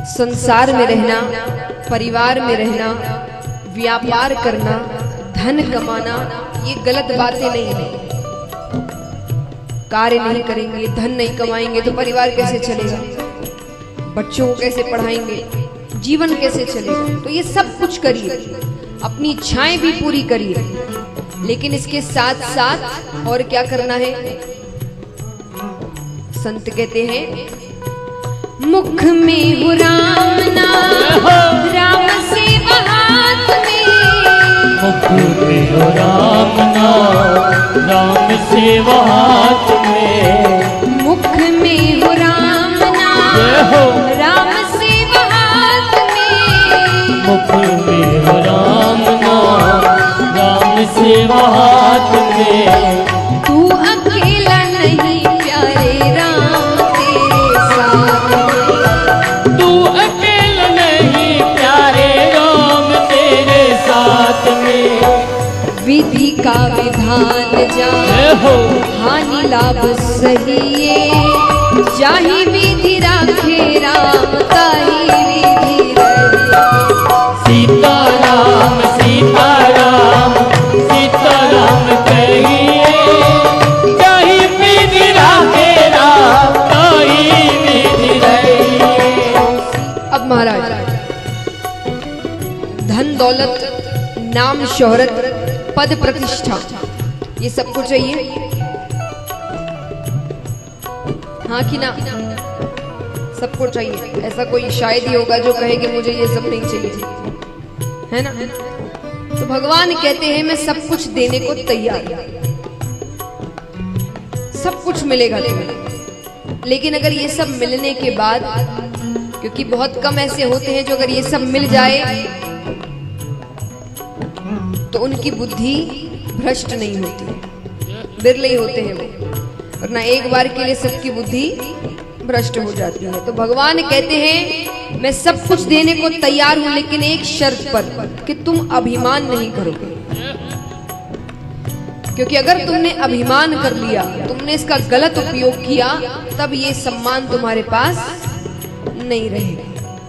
संसार में रहना, परिवार में रहना, व्यापार करना, धन कमाना, ये गलत बातें नहीं है। कार्य नहीं करेंगे, धन नहीं कमाएंगे तो परिवार कैसे चलेगा, बच्चों को कैसे पढ़ाएंगे, जीवन कैसे चलेगा। तो ये सब कुछ करिए, अपनी इच्छाएं भी पूरी करिए, लेकिन इसके साथ साथ और क्या करना है। संत कहते हैं मुख में हो राम नाम, राम से हाथ में, मुख में हो राम नाम, राम से हाथ में, मुख में हो राम नाम, राम से हाथ में, मुख में हो राम नाम, राम से हाथ में। तू अकेला नहीं प्यारे राम तेरे साथ में, तू अकेला नहीं प्यारे राम तेरे साथ में। विधि का विधान जान हो हानि लाभ सहिए, जाहि विधि राखे राम ताहि विधि रहिए। सीताराम सीताराम सीताराम कहिए, जाहि विधि राखे राम ताहि विधि रहिए। अब महाराज, धन दौलत, नाम शोहरत, पद प्रतिष्ठा, ये सबको चाहिए, हाँ कि ना? सबको चाहिए। ऐसा कोई शायद ही होगा जो कहे कि मुझे ये सब नहीं चाहिए, है ना? तो भगवान कहते हैं मैं सब कुछ देने को तैयार हूं, सब कुछ मिलेगा तुम्हें। लेकिन अगर ये सब मिलने के बाद, क्योंकि बहुत कम ऐसे होते हैं जो अगर ये सब मिल जाए तो उनकी बुद्धि भ्रष्ट नहीं होती, बिरले ही होते हैं वो, वरना एक बार के लिए सबकी बुद्धि भ्रष्ट हो जाती है। तो भगवान कहते हैं मैं सब कुछ देने को तैयार हूं, लेकिन एक शर्त पर कि तुम अभिमान नहीं करोगे। क्योंकि अगर तुमने अभिमान कर लिया, तुमने इसका गलत उपयोग किया, तब ये सम्मान तुम्हारे पास नहीं रहेगा।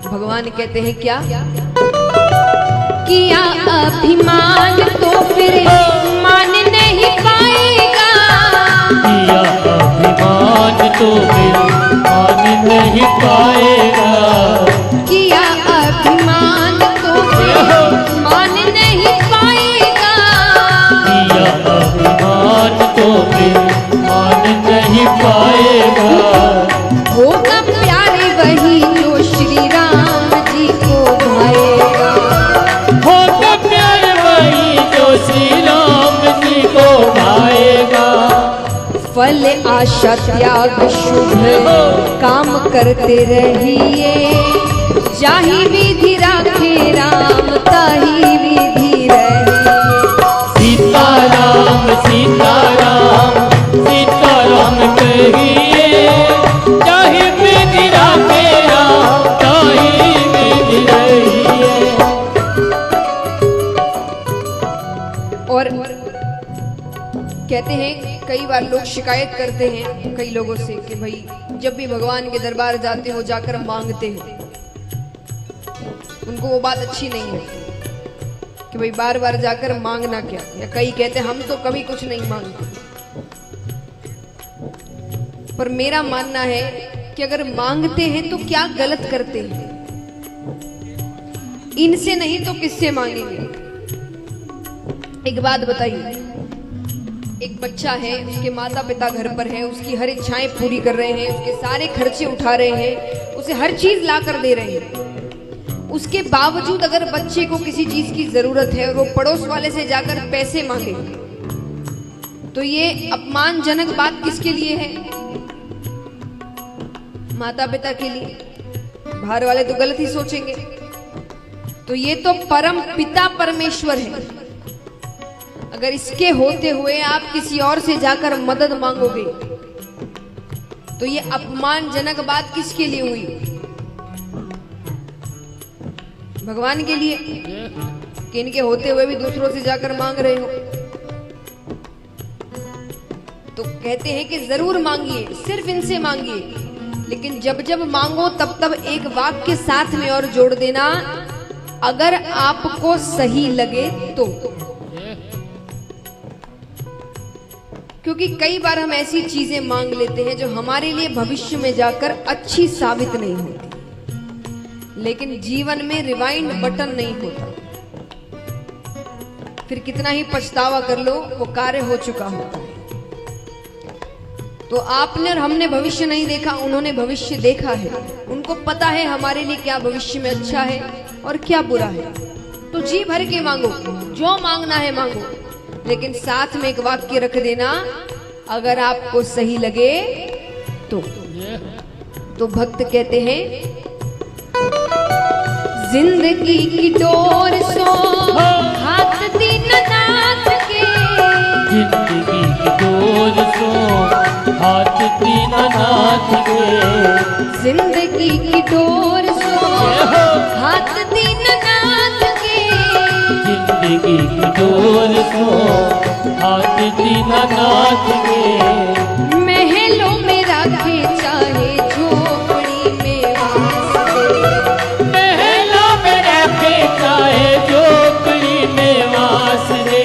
भगवान कहते हैं क्या? किया अभिमान तो फिर मान नहीं पाएगा, किया अभिमान तो फिर मान नहीं पाएगा, किया अभिमान तो फिर मान नहीं पाएगा, किया अभिमान तो फिर मान नहीं पाएगा। होगा प्यारे वही जो श्री राम जी को भाएगा, होगा प्यारे वही जो श्री राम जी को भाएगा। फल आशा त्याग शुभ काम करते रहिए, जाहि विधि राखे राम ताहि विधि रहिए। सीताराम सीताराम सीताराम कहिए, जाहि विधि राखे राम ताहि विधि रहिए। और कहते हैं कई बार लोग शिकायत करते हैं कई लोगों से कि भाई जब भी भगवान के दरबार जाते हो जाकर मांगते हो, उनको वो बात अच्छी नहीं लगती कि भाई बार बार जाकर मांगना क्या। या कई कहते हैं हम तो कभी कुछ नहीं मांगते। पर मेरा मानना है कि अगर मांगते हैं तो क्या गलत करते हैं? इनसे नहीं तो किससे मांगेंगे? एक बात बताइए, एक बच्चा है, उसके माता पिता घर पर है, उसकी हर इच्छाएं पूरी कर रहे हैं, उसके सारे खर्चे उठा रहे हैं, उसे हर चीज ला कर दे रहे हैं। उसके बावजूद अगर बच्चे को किसी चीज की जरूरत है और वो पड़ोस वाले से जाकर पैसे मांगे, तो ये अपमानजनक बात किसके लिए है? माता पिता के लिए। बाहर वाले तो गलत ही सोचेंगे। तो ये तो परम पिता परमेश्वर है। अगर इसके होते हुए आप किसी और से जाकर मदद मांगोगे तो ये अपमानजनक बात किसके लिए हुई? भगवान के लिए, कि इनके होते हुए भी दूसरों से जाकर मांग रहे हो। तो कहते हैं कि जरूर मांगिए, सिर्फ इनसे मांगिए, लेकिन जब जब मांगो तब तब एक वाक्य साथ में और जोड़ देना, अगर आपको सही लगे तो। क्योंकि कई बार हम ऐसी चीजें मांग लेते हैं जो हमारे लिए भविष्य में जाकर अच्छी साबित नहीं होती, लेकिन जीवन में रिवाइंड बटन नहीं होता, फिर कितना ही पछतावा कर लो वो कार्य हो चुका होता है। तो आपने और हमने भविष्य नहीं देखा, उन्होंने भविष्य देखा है, उनको पता है हमारे लिए क्या भविष्य में अच्छा है और क्या बुरा है। तो जी भर के मांगो, जो मांगना है मांगो, लेकिन साथ में एक वाक्य रख देना, अगर आपको सही लगे तो। तो भक्त कहते हैं, जिंदगी की डोर सो हाथ दीननाथ के, जिंदगी की डोर सो हाथ दीननाथ के, जिंदगी की डोर सो हाथ दीननाथ के, जिंदगी की डोर सो हाथ दीननाथ के, महलों में रखे चाहे झोपड़ी में वास दे, महलों में रखे चाहे झोपड़ी में वास दे।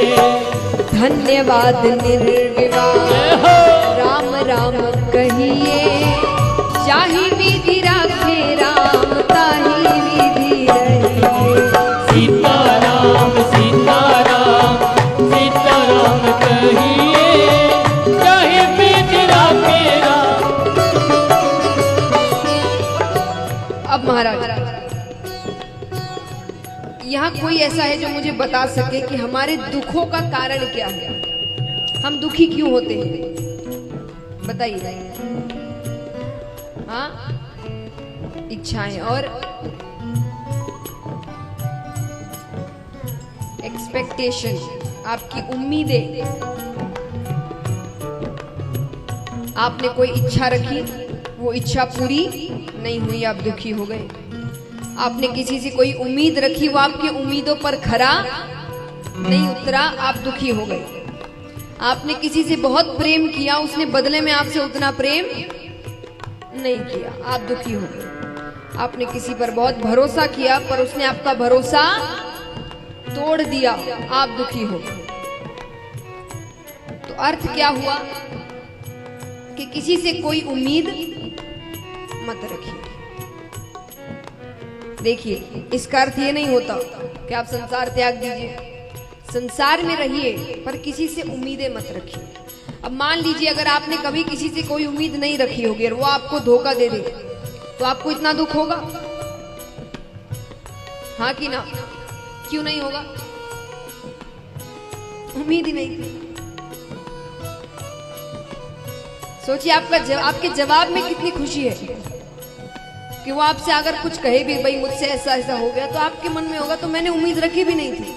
धन्यवाद निर्विवाद राम राम कहिए, चाहे विधि राखे राम ताही विधि रहिए। सीताराम सीताराम सीताराम कहिए, चाहे विधि राखे राम। अब महाराज, यहाँ कोई ऐसा है जो मुझे बता सके कि हमारे दुखों का कारण क्या है, हम दुखी क्यों होते हैं? बताइए। हाँ, इच्छाएं और एक्सपेक्टेशन, आपकी उम्मीदें। आपने कोई इच्छा रखी, वो इच्छा पूरी नहीं हुई, आप दुखी हो गए। आपने किसी से कोई उम्मीद रखी, वो आपकी उम्मीदों पर खरा नहीं उतरा, आप दुखी हो गए। आपने किसी से बहुत प्रेम किया, उसने बदले में आपसे उतना प्रेम नहीं किया, आप दुखी हो गए। आपने किसी पर बहुत भरोसा किया, पर उसने आपका भरोसा तोड़ दिया, आप दुखी हो गए। तो अर्थ क्या हुआ कि किसी से कोई उम्मीद मत रखिए। देखिए, इसका अर्थ ये नहीं होता कि आप संसार त्याग दीजिए, संसार में रहिए, पर किसी से उम्मीदें मत रखिए। अब मान लीजिए अगर आपने कभी किसी से कोई उम्मीद नहीं रखी होगी और वो आपको धोखा दे दे, तो आपको इतना दुख होगा? हाँ कि ना? क्यों नहीं होगा? उम्मीद ही नहीं थी। सोचिए आपके जवाब में कितनी खुशी है कि वो आपसे अगर कुछ कहे भी, भाई मुझसे ऐसा ऐसा हो गया, तो आपके मन में होगा तो मैंने उम्मीद रखी भी नहीं थी,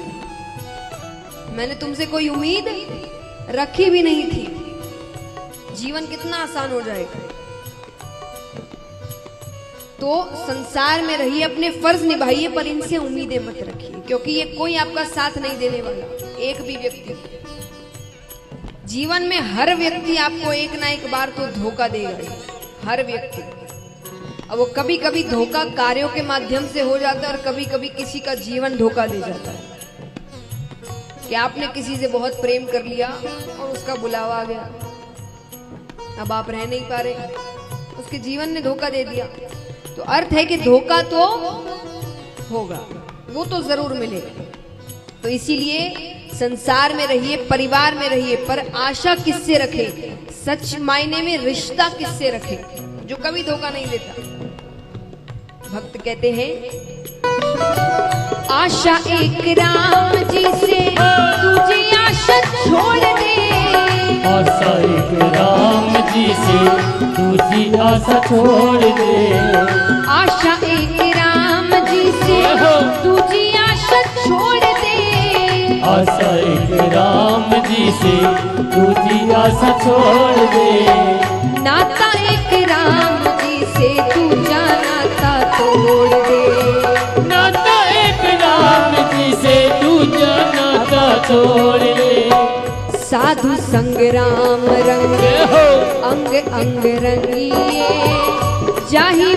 मैंने तुमसे कोई उम्मीद रखी भी नहीं थी। जीवन कितना आसान हो जाएगा। तो संसार में रहिए, अपने फर्ज निभाइए, पर इनसे उम्मीदें मत रखिए, क्योंकि ये कोई आपका साथ नहीं देने वाला, एक भी व्यक्ति। जीवन में हर व्यक्ति आपको एक ना एक बार तो धोखा देगा, हर व्यक्ति। अब वो कभी कभी धोखा कार्यों के माध्यम से हो जाता है और कभी कभी किसी का जीवन धोखा दे जाता है कि आपने किसी से बहुत प्रेम कर लिया और उसका बुलावा आ गया, अब आप रह नहीं पा रहे, उसके जीवन ने धोखा दे दिया। तो अर्थ है कि धोखा तो होगा, वो तो जरूर मिलेगा। तो इसीलिए संसार में रहिए, परिवार में रहिए, पर आशा किससे रखे? सच मायने में रिश्ता किससे रखे? जो कभी धोखा नहीं देता। भक्त कहते हैं, आशा एक राम जी से तुझे आशा छोड़ दे, आशा एक राम जी से तुझी आशा छोड़ दे, आशा एक राम जी से तुझी आशा छोड़ दे, आशा एक राम जी से तुझी आशा छोड़ दे, नाता एक राम जी से तू नाता तोड़ दे, नाता एक राम जी से तू नाता छोड़ दे। साधु संग राम रंग अंग अंग रंगिए, जाहि